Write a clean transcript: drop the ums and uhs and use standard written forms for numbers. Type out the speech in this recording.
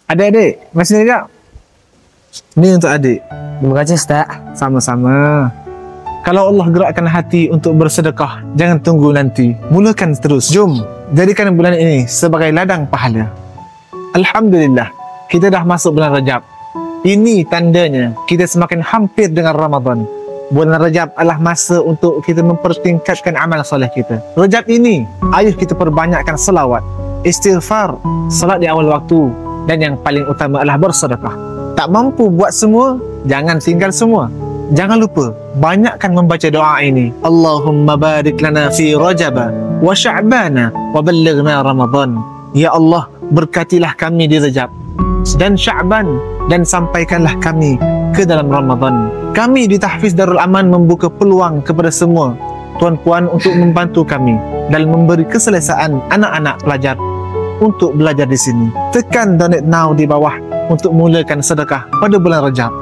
Adik-adik, masih ni tak? Ni untuk adik. Terima kasih Ustaz. Sama-sama. Kalau Allah gerakkan hati untuk bersedekah, jangan tunggu nanti. Mulakan terus. Jom, jadikan bulan ini sebagai ladang pahala. Alhamdulillah, kita dah masuk bulan Rajab. Ini tandanya kita semakin hampir dengan Ramadan. Bulan Rajab adalah masa untuk kita mempertingkatkan amal soleh kita. Rajab ini, ayuh kita perbanyakkan selawat, istighfar, salat di awal waktu, dan yang paling utama adalah bersedekah. Tak mampu buat semua, jangan tinggal semua. Jangan lupa, banyakkan membaca doa ini. Allahumma barik lana fi Rajab wa Sya'bana wa ballighna Ramadan. Ya Allah, berkatilah kami di Rajab dan Sya'ban, dan sampaikanlah kami ke dalam Ramadan. Kami di Tahfiz Darul Aman membuka peluang kepada semua tuan-puan untuk membantu kami dalam memberi keselesaan anak-anak pelajar untuk belajar di sini. Tekan donate now di bawah untuk mulakan sedekah pada bulan Rajab.